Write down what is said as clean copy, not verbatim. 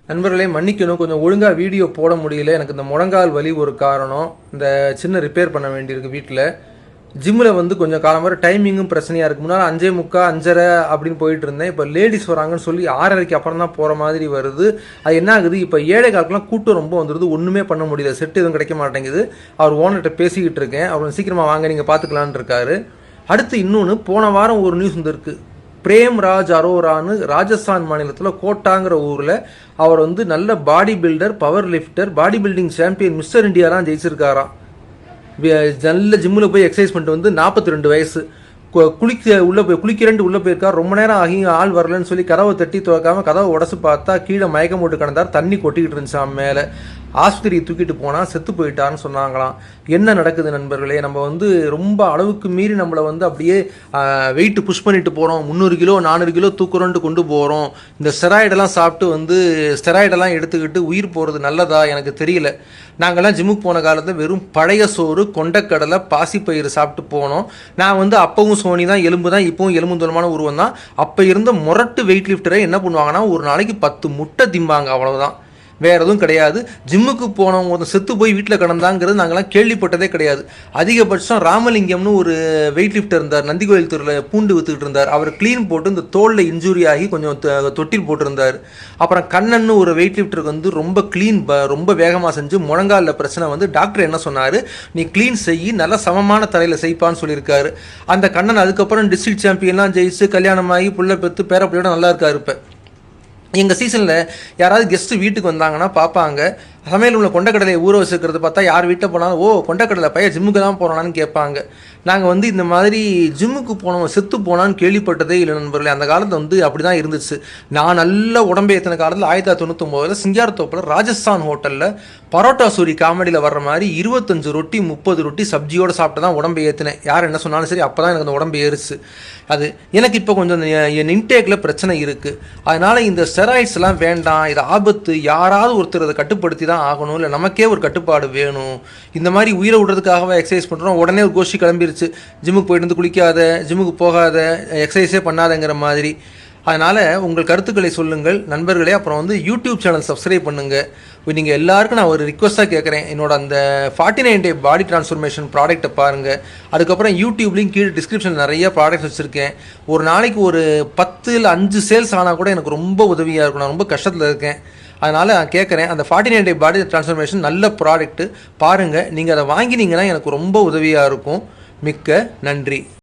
நண்பர்களே மன்னிக்கணும், கொஞ்சம் ஒழுங்காக வீடியோ போட முடியல. எனக்கு இந்த முழங்கால் வலி ஒரு காரணம். இந்த சின்ன ரிப்பேர் பண்ண வேண்டியிருக்கு வீட்டில். ஜிம்மில் கொஞ்சம் காலம் வர டைமிங்கும் பிரச்சனையாக இருக்குது. முன்னால் 5:45 5:30 அப்படின்னு போயிட்டு இருந்தேன். இப்போ லேடிஸ் வராங்கன்னு சொல்லி 6:30க்கு அப்புறம் தான் போகிற மாதிரி வருது. அது என்ன ஆகுது, இப்போ 7:15 கூட்டம் ரொம்ப வந்துடுது. ஒன்றுமே பண்ண முடியல, செட்டு எதுவும் கிடைக்க மாட்டேங்குது. அவர் ஓனர்கிட்ட பேசிக்கிட்டு இருக்கேன். அவர் சீக்கிரமாக வாங்க, நீங்கள் பார்த்துக்கலான்னு இருக்காரு. அடுத்து இன்னொன்று, போன வாரம் ஒரு நியூஸ் வந்துருக்கு. பிரேம் ராஜ் அரோரான்னு ராஜஸ்தான் மாநிலத்தில் கோட்டாங்கிற ஊரில் அவர் நல்ல bodybuilder, powerlifter, bodybuilding champion, mister இந்தியாலாம் ஜெயிச்சிருக்காராம். நல்ல ஜிம்மில் போய் எக்ஸசைஸ் பண்ணிட்டு 42 வயசு. குளிக்கிறேன்ட்டு உள்ளே போயிருக்கார். ரொம்ப நேரம் ஆகி ஆள் வரலன்னு சொல்லி கதவை தட்டி துறக்காமல் கதவை உடச்சு பார்த்தா கீழே மயக்கம் போட்டு கிடந்தார். தண்ணி கொட்டிக்கிட்டு இருந்துச்சான் மேலே. ஆஸ்பத்திரியை தூக்கிட்டு போனால் செத்து போயிட்டார்னு சொன்னாங்களாம். என்ன நடக்குது நண்பர்களே, நம்ம ரொம்ப அளவுக்கு மீறி நம்மளை அப்படியே வெயிட்டு புஷ் பண்ணிட்டு போகிறோம். 300 கிலோ 400 கிலோ தூக்குறோன்ட்டு கொண்டு போகிறோம். இந்த ஸ்டெராய்டெல்லாம் சாப்பிட்டு ஸ்டெராய்டெல்லாம் எடுத்துக்கிட்டு உயிர் போகிறது நல்லதா எனக்கு தெரியல. நாங்கள்லாம் ஜிம்முக்கு போன காலத்தில் வெறும் பழைய சோறு, கொண்டக்கடலை, பாசிப்பயிறு சாப்பிட்டு போனோம். நான் அப்பவும் சோனி தான், எலும்பு தான், இப்பவும் எலும்பு தோலமான உருவம் தான். அப்போ இருந்த முரட்டு வெயிட் லிஃப்டரை என்ன பண்ணுவாங்கன்னா, ஒரு நாளைக்கு 10 முட்டை திம்பாங்க, அவ்வளவுதான். வேறு எதுவும் கிடையாது. ஜிம்முக்கு போனவங்க செத்து போய் வீட்டில் கிடந்தாங்கிறது நாங்கள்லாம் கேள்விப்பட்டதே கிடையாது. அதிகபட்சம் ராமலிங்கம்னு ஒரு வெயிட் லிஃப்டர் இருந்தார், நந்திகோயில் தெருவில் பூண்டு விற்றுக்கிட்டு இருந்தார். அவர் க்ளீன் போட்டு இந்த தோலில் இன்ஜூரி ஆகி கொஞ்சம் தொட்டில் போட்டிருந்தார். அப்புறம் கண்ணன்னு ஒரு வெயிட் லிஃப்டருக்கு ரொம்ப க்ளீன் ரொம்ப வேகமாக செஞ்சு முழங்காலில் பிரச்சனை டாக்டர் என்ன சொன்னார், நீ க்ளீன் செய்யி நல்ல சமமான தரையில் செய்ப்பான்னு சொல்லியிருக்காரு. அந்த கண்ணன் அதுக்கப்புறம் டிஸ்ட்ரிக்ட் சாம்பியன்லாம் ஜெயிச்சு கல்யாணமாகி புள்ள பெற்று பேரப்பிள்ளையோட நல்லா இருக்காரு. இப்போ எங்கள் சீசனில் யாராவது கெஸ்ட்டு வீட்டுக்கு வந்தாங்கன்னா பார்ப்பாங்க, சமையல் உள்ள கொண்டக்கடலையை ஊற வச்சுக்கிறது பார்த்தா யார் வீட்டில் போனாலும் கொண்டக்கடலை பையன் ஜிம்முக்கு தான் போனான்னு கேட்பாங்க. நாங்கள் இந்த மாதிரி ஜிம்முக்கு போனவங்க செத்து போனான்னு கேள்விப்பட்டதே இல்லை நண்பர்களே. அந்த காலத்தில் அப்படி தான் இருந்துச்சு. நான் நல்ல உடம்பு ஏற்றின காலத்தில் 1999 சிங்காரத்தோப்பில் ராஜஸ்தான் ஹோட்டலில் பரோட்டா சூரி காமெடியில் வர்ற மாதிரி 25 ரொட்டி 30 ரொட்டி சப்ஜியோடு சாப்பிட்டு தான் உடம்பு ஏற்றினேன். யார் என்ன சொன்னாலும் சரி, அப்போ தான் எனக்கு அந்த உடம்பு ஏறிச்சு. அது எனக்கு இப்போ கொஞ்சம் என் இன்டேக்கில் பிரச்சனை இருக்குது. அதனால் இந்த ஸ்டெராய்ட்ஸ்லாம் வேண்டாம், இது ஆபத்து. யாராவது ஒருத்தர் அதை கட்டுப்படுத்தி தான் ஆகணும், இல்லை நமக்கே ஒரு கட்டுப்பாடு வேணும். இந்த மாதிரி உயிரை விடுறதுக்காகவே எக்ஸசைஸ் பண்ணுறோம். உடனே ஒரு கோஷ்டி கிளம்பிருச்சு, ஜிம்முக்கு போயிட்டு குளிக்காத, ஜிம்முக்கு போகாத, எக்ஸசைஸே பண்ணாதங்கிற மாதிரி. அதனால் உங்கள் கருத்துக்களை சொல்லுங்கள் நண்பர்களே. அப்புறம் யூடியூப் சேனல் சப்ஸ்கிரைப் பண்ணுங்கள். நீங்கள் எல்லாருக்கும் நான் ஒரு ரிக்வஸ்ட்டாக கேட்குறேன், என்னோட அந்த 49 டே பாடி டிரான்ஸ்ஃபர்மேஷன் ப்ராடக்ட்டை பாருங்கள். அதுக்கப்புறம் யூடியூப்லேயும் கீழே டிஸ்கிரிப்ஷன் நிறைய ப்ராடக்ட்ஸ் வச்சுருக்கேன். ஒரு நாளைக்கு ஒரு 10 இல்லை 5 சேல்ஸ் ஆனால் கூட எனக்கு ரொம்ப உதவியாக இருக்கும். நான் ரொம்ப கஷ்டத்தில் இருக்கேன். அதனால் நான் கேட்குறேன், அந்த 49 டே பாடி டிரான்ஸ்ஃபர்மேஷன் நல்ல ப்ராடக்ட்டு பாருங்கள். நீங்கள் அதை வாங்கினீங்கன்னா எனக்கு ரொம்ப உதவியாக இருக்கும். மிக்க நன்றி.